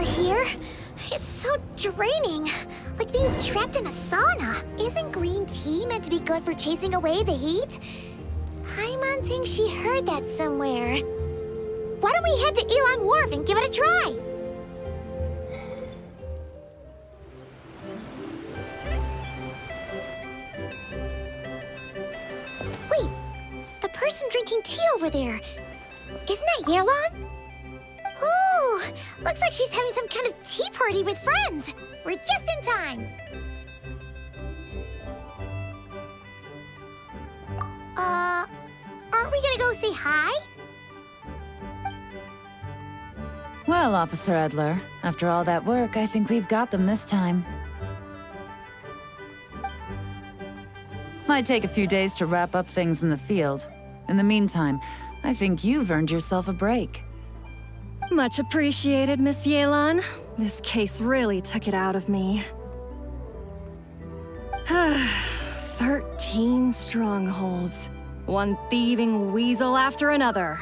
out here. It's so draining. Like being trapped in a sauna. Isn't green tea meant to be good for chasing away the heat? Paimon thinks she heard that somewhere. Why don't we head to Yelan Wharf and give it a try? Wait, the person drinking tea over there. Isn't that Yelan? Ooh, looks like she's having some kind of tea party with friends. We're just in time. Aren't we gonna go say hi? Well, Officer Edler, after all that work, I think we've got them this time. Might take a few days to wrap up things in the field. In the meantime, I think you've earned yourself a break. Much appreciated, Miss Yelan. This case really took it out of me. 13 strongholds. One thieving weasel after another.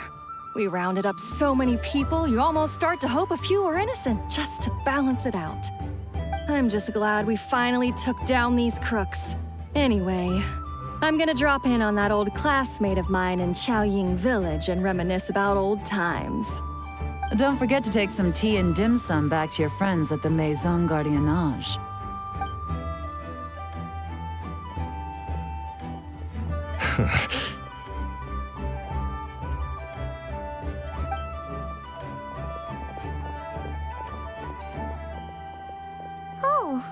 We rounded up so many people, you almost start to hope a few were innocent, just to balance it out. I'm just glad we finally took down these crooks. Anyway, I'm gonna drop in on that old classmate of mine in Chaoying Village and reminisce about old times. Don't forget to take some tea and dim sum back to your friends at the Maison Gardiennage. Oh,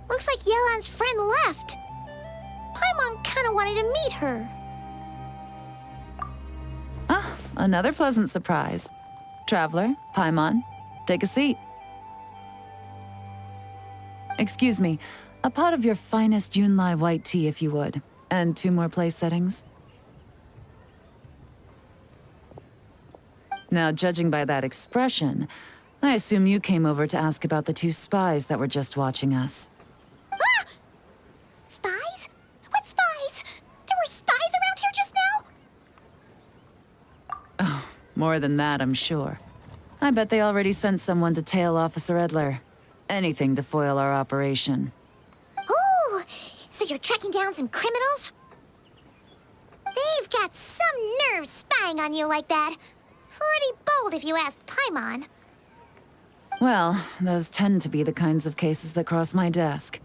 looks like Yelan's friend left. Paimon kinda wanted to meet her. Ah, another pleasant surprise. Traveler, Paimon, take a seat. Excuse me, a pot of your finest Yunlai white tea if you would, and 2 more place settings. Now, judging by that expression, I assume you came over to ask about the 2 spies that were just watching us. Ah! Spies? What spies? There were spies around here just now? Oh, more than that, I'm sure. I bet they already sent someone to tail Officer Edler. Anything to foil our operation. Oh, so you're tracking down some criminals? They've got some nerve spying on you like that. Pretty bold if you ask Paimon. Well, those tend to be the kinds of cases that cross my desk.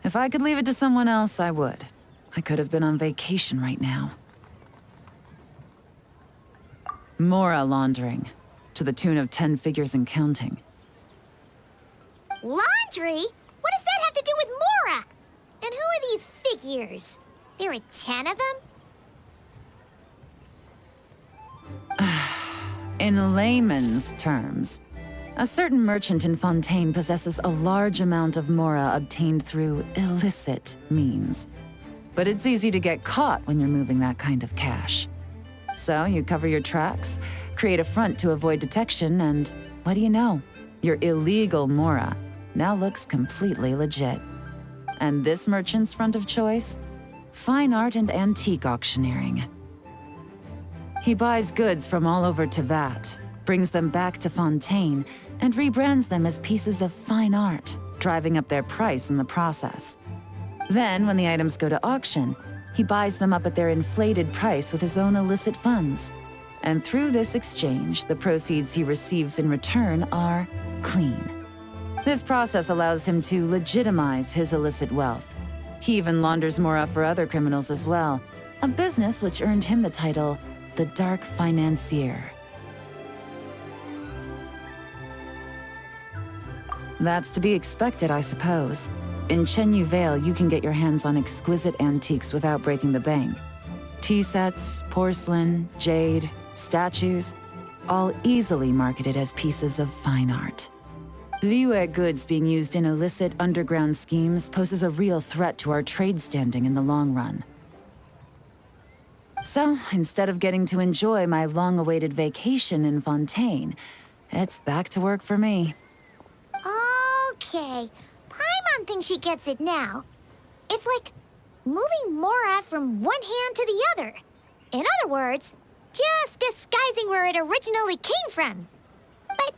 If I could leave it to someone else, I would. I could have been on vacation right now. Mora laundering, to the tune of 10 figures and counting. Laundry? What does that have to do with Mora? And who are these figures? There are 10 of them? In layman's terms, a certain merchant in Fontaine possesses a large amount of Mora obtained through illicit means. But it's easy to get caught when you're moving that kind of cash. So you cover your tracks, create a front to avoid detection, and what do you know? Your illegal Mora now looks completely legit. And this merchant's front of choice? Fine art and antique auctioneering. He buys goods from all over Tevat, brings them back to Fontaine, and rebrands them as pieces of fine art, driving up their price in the process. Then, when the items go to auction, he buys them up at their inflated price with his own illicit funds. And through this exchange, the proceeds he receives in return are clean. This process allows him to legitimize his illicit wealth. He even launders Mora for other criminals as well, a business which earned him the title the Dark Financier. That's to be expected, I suppose. In Chenyu Vale, you can get your hands on exquisite antiques without breaking the bank. Tea sets, porcelain, jade, statues, all easily marketed as pieces of fine art. Liyue goods being used in illicit underground schemes poses a real threat to our trade standing in the long run. So, instead of getting to enjoy my long-awaited vacation in Fontaine, it's back to work for me. Okay, Paimon thinks she gets it now. It's like moving Mora from one hand to the other. In other words, just disguising where it originally came from. But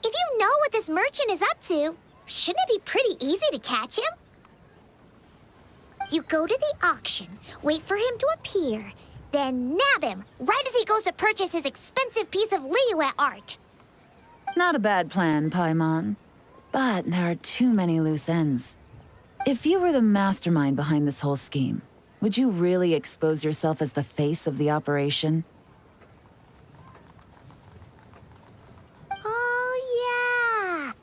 If you know what this merchant is up to, shouldn't it be pretty easy to catch him? You go to the auction, wait for him to appear, then nab him right as he goes to purchase his expensive piece of Liyue art. Not a bad plan, Paimon. But there are too many loose ends. If you were the mastermind behind this whole scheme, would you really expose yourself as the face of the operation? Oh, yeah.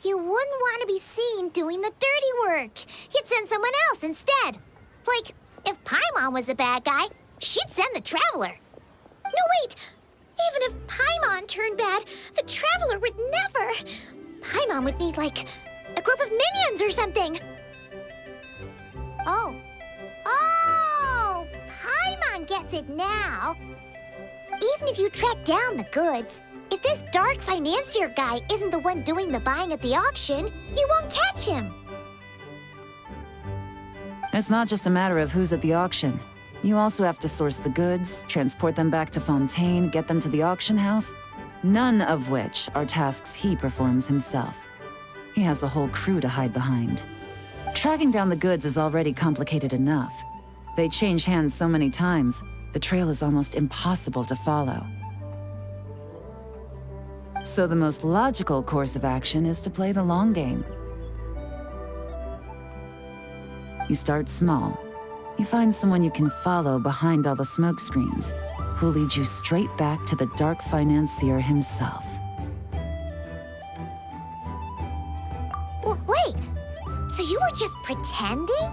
You wouldn't want to be seen doing the dirty work. You'd send someone else instead. Like, if Paimon was the bad guy, she'd send the Traveler. No, wait! Even if Paimon turned bad, the Traveler would never. Paimon would need, like, a group of minions or something. Oh, Paimon gets it now. Even if you track down the goods, if this dark financier guy isn't the one doing the buying at the auction, you won't catch him. It's not just a matter of who's at the auction. You also have to source the goods, transport them back to Fontaine, get them to the auction house, none of which are tasks he performs himself. He has a whole crew to hide behind. Tracking down the goods is already complicated enough. They change hands so many times, the trail is almost impossible to follow. So the most logical course of action is to play the long game. You start small. You find someone you can follow behind all the smoke screens, who'll lead you straight back to the dark financier himself. Wait, so you were just pretending?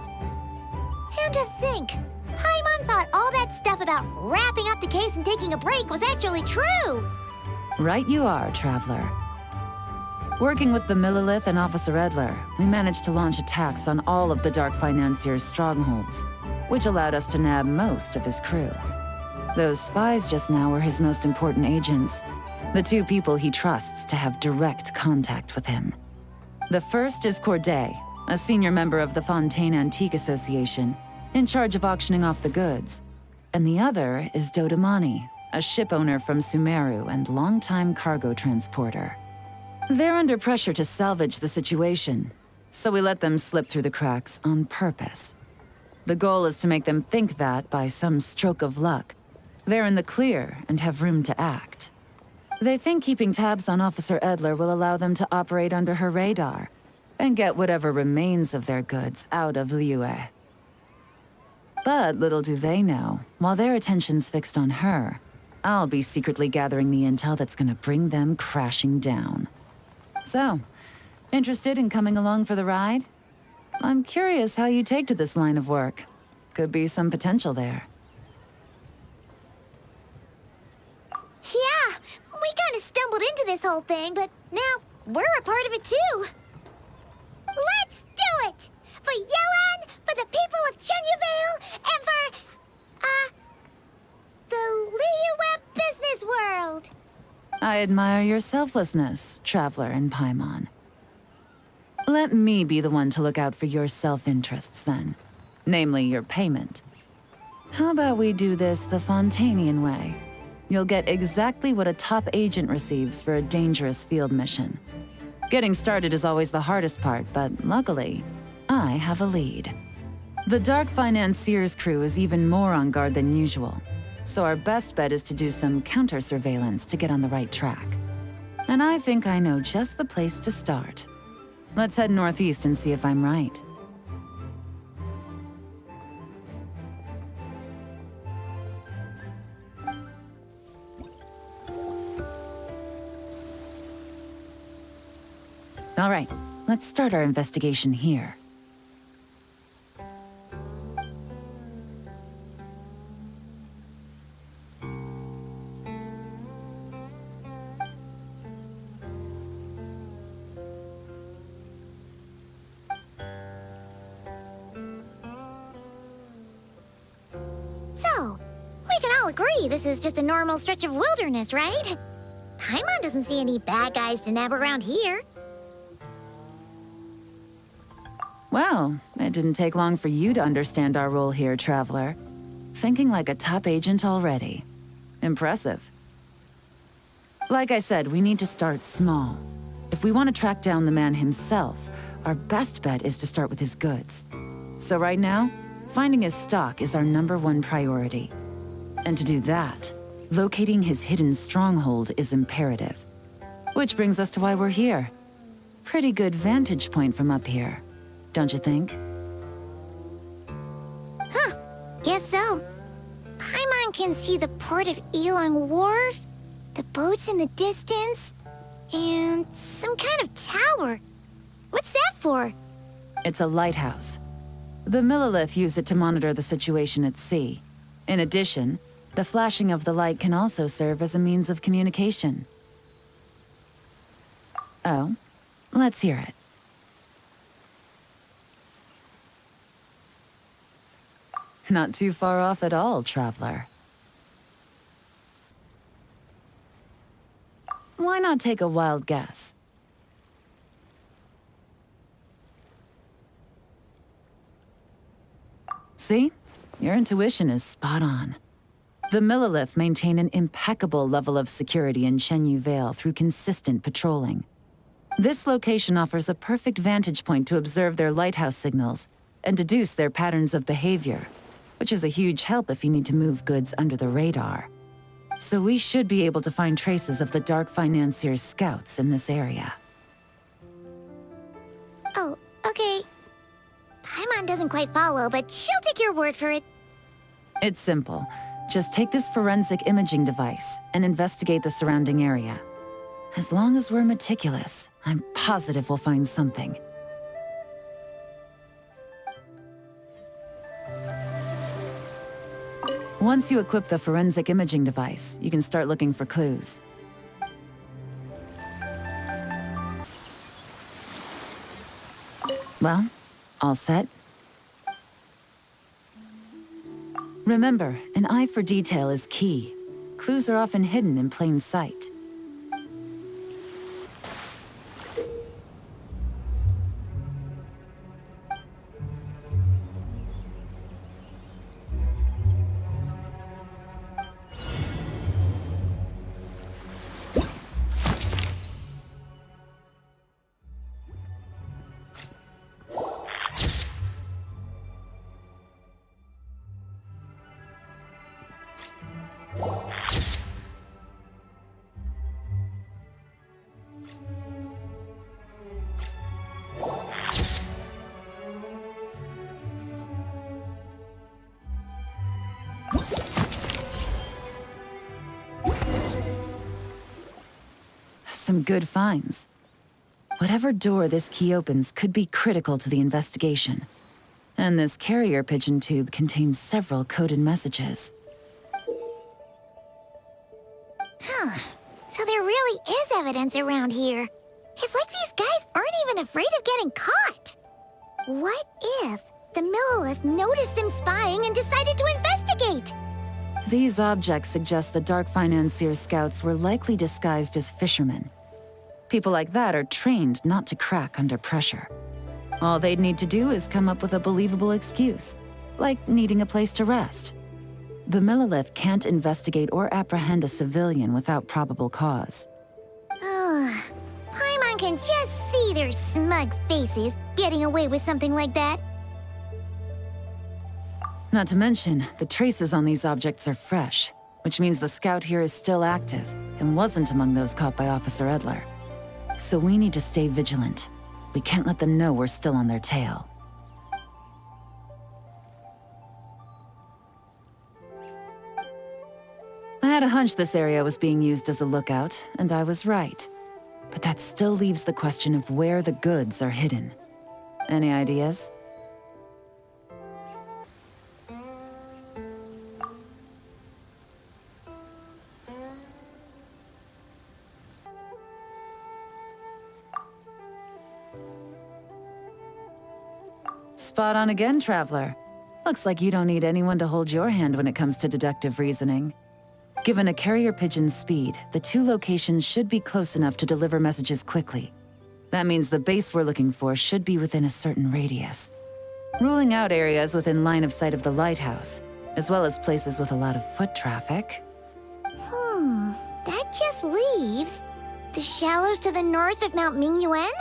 And to think, Paimon thought all that stuff about wrapping up the case and taking a break was actually true. Right you are, Traveler. Working with the Millilith and Officer Edler, we managed to launch attacks on all of the Dark Financier's strongholds, which allowed us to nab most of his crew. Those spies just now were his most important agents, the two people he trusts to have direct contact with him. The first is Corday, a senior member of the Fontaine Antique Association, in charge of auctioning off the goods. And the other is Dodamani, a ship owner from Sumeru and longtime cargo transporter. They're under pressure to salvage the situation, so we let them slip through the cracks on purpose. The goal is to make them think that, by some stroke of luck, they're in the clear and have room to act. They think keeping tabs on Officer Edler will allow them to operate under her radar and get whatever remains of their goods out of Liyue. But little do they know, while their attention's fixed on her, I'll be secretly gathering the intel that's gonna bring them crashing down. So, interested in coming along for the ride? I'm curious how you take to this line of work. Could be some potential there. Yeah, we kind of stumbled into this whole thing, but now we're a part of it too. Let's do it! For Yelan, for the people of Changelog, and for, the Liyue business world. I admire your selflessness, Traveler and Paimon. Let me be the one to look out for your self-interests then. Namely, your payment. How about we do this the Fontainian way? You'll get exactly what a top agent receives for a dangerous field mission. Getting started is always the hardest part, but luckily, I have a lead. The Dark Financier's crew is even more on guard than usual, so our best bet is to do some counter-surveillance to get on the right track. And I think I know just the place to start. Let's head northeast and see if I'm right. All right, let's start our investigation here. So, we can all agree this is just a normal stretch of wilderness, right? Paimon doesn't see any bad guys to nab around here. Well, it didn't take long for you to understand our role here, Traveler. Thinking like a top agent already. Impressive. Like I said, we need to start small. If we want to track down the man himself, our best bet is to start with his goods. So right now, finding his stock is our #1 priority. And to do that, locating his hidden stronghold is imperative. Which brings us to why we're here. Pretty good vantage point from up here, don't you think? Huh, guess so. Paimon can see the port of Yelan Wharf, the boats in the distance, and some kind of tower. What's that for? It's a lighthouse. The Millilith use it to monitor the situation at sea. In addition, the flashing of the light can also serve as a means of communication. Oh, let's hear it. Not too far off at all, traveler. Why not take a wild guess? See? Your intuition is spot on. The Millilith maintain an impeccable level of security in Shenyu Vale through consistent patrolling. This location offers a perfect vantage point to observe their lighthouse signals and deduce their patterns of behavior, which is a huge help if you need to move goods under the radar. So we should be able to find traces of the Dark Financier's scouts in this area. Oh, okay. Paimon doesn't quite follow, but she'll take your word for it. It's simple. Just take this forensic imaging device and investigate the surrounding area. As long as we're meticulous, I'm positive we'll find something. Once you equip the forensic imaging device, you can start looking for clues. Well, all set? Remember, an eye for detail is key. Clues are often hidden in plain sight. Some good finds. Whatever door this key opens could be critical to the investigation. And this carrier pigeon tube contains several coded messages. Huh. So there really is evidence around here. It's like these guys aren't even afraid of getting caught. What if the Millilith noticed them spying and decided to investigate? These objects suggest the Dark Financier scouts were likely disguised as fishermen. People like that are trained not to crack under pressure. All they'd need to do is come up with a believable excuse, like needing a place to rest. The Millilith can't investigate or apprehend a civilian without probable cause. Ugh. Paimon can just see their smug faces getting away with something like that. Not to mention, the traces on these objects are fresh, which means the scout here is still active and wasn't among those caught by Officer Edler. So we need to stay vigilant. We can't let them know we're still on their tail. I had a hunch this area was being used as a lookout, and I was right. But that still leaves the question of where the goods are hidden. Any ideas? Spot on again, traveler. Looks like you don't need anyone to hold your hand when it comes to deductive reasoning. Given a carrier pigeon's speed, the two locations should be close enough to deliver messages quickly. That means the base we're looking for should be within a certain radius. Ruling out areas within line of sight of the lighthouse, as well as places with a lot of foot traffic. That just leaves The shallows to the north of Mount Mingyuan?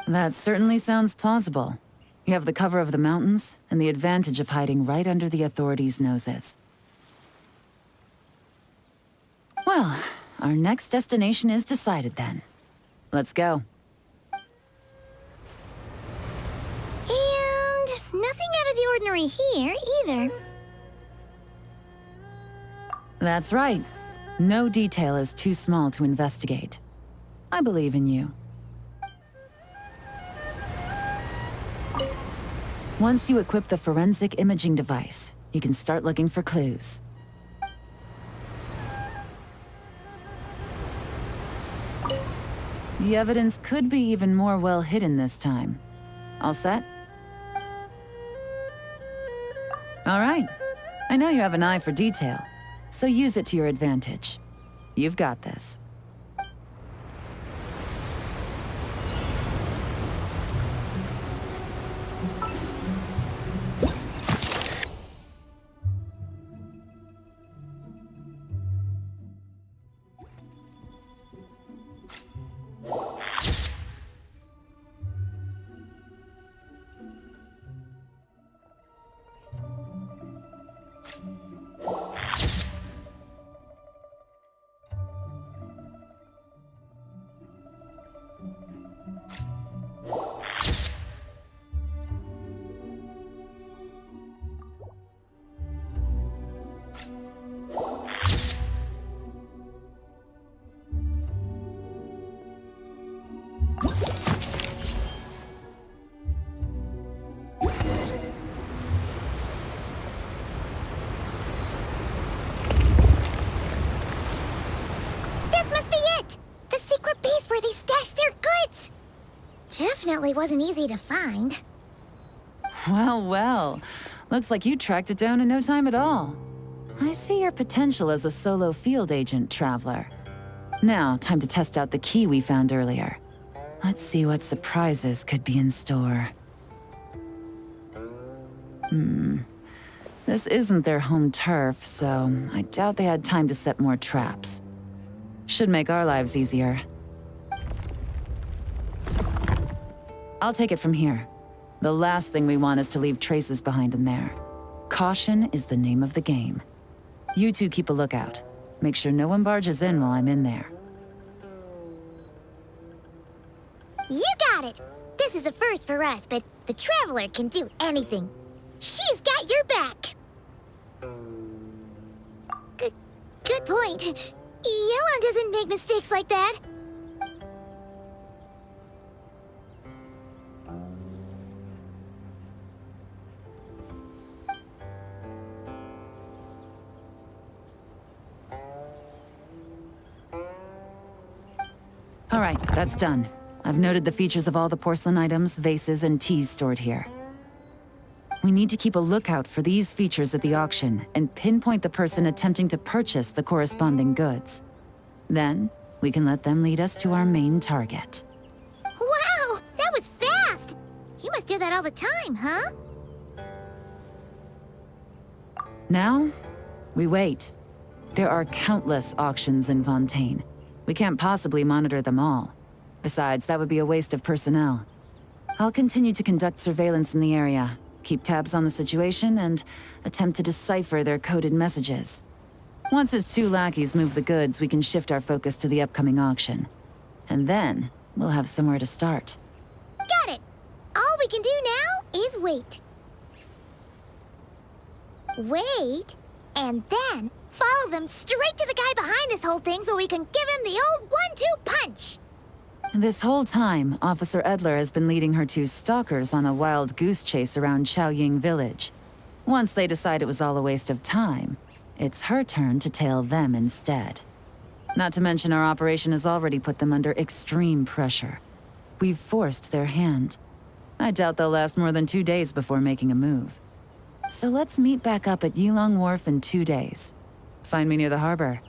That certainly sounds plausible. You have the cover of the mountains, and the advantage of hiding right under the authorities' noses. Well, our next destination is decided then. Let's go. And nothing out of the ordinary here, either. That's right. No detail is too small to investigate. I believe in you. Once you equip the forensic imaging device, you can start looking for clues. The evidence could be even more well hidden this time. All set? All right. I know you have an eye for detail, so use it to your advantage. You've got this. Definitely wasn't easy to find. Well, well. Looks like you tracked it down in no time at all. I see your potential as a solo field agent, Traveler. Now, time to test out the key we found earlier. Let's see what surprises could be in store. This isn't their home turf, so I doubt they had time to set more traps. Should make our lives easier. I'll take it from here. The last thing we want is to leave traces behind in there. Caution is the name of the game. You two keep a lookout. Make sure no one barges in while I'm in there. You got it! This is a first for us, but the Traveler can do anything. She's got your back! Good point. Yelan doesn't make mistakes like that. All right, that's done. I've noted the features of all the porcelain items, vases, and teas stored here. We need to keep a lookout for these features at the auction and pinpoint the person attempting to purchase the corresponding goods. Then, we can let them lead us to our main target. Wow! That was fast! You must do that all the time, huh? Now, we wait. There are countless auctions in Fontaine. We can't possibly monitor them all. Besides, that would be a waste of personnel. I'll continue to conduct surveillance in the area, keep tabs on the situation, and attempt to decipher their coded messages. Once his two lackeys move the goods, we can shift our focus to the upcoming auction. And then, we'll have somewhere to start. Got it! All we can do now is wait. Wait, and then follow them straight to the guy behind this whole thing so we can give him the old 1-2 punch! This whole time, Officer Edler has been leading her two stalkers on a wild goose chase around Chaoying village. Once they decide it was all a waste of time, it's her turn to tail them instead. Not to mention our operation has already put them under extreme pressure. We've forced their hand. I doubt they'll last more than 2 days before making a move. So let's meet back up at Yelan Wharf in 2 days. Find me near the harbor.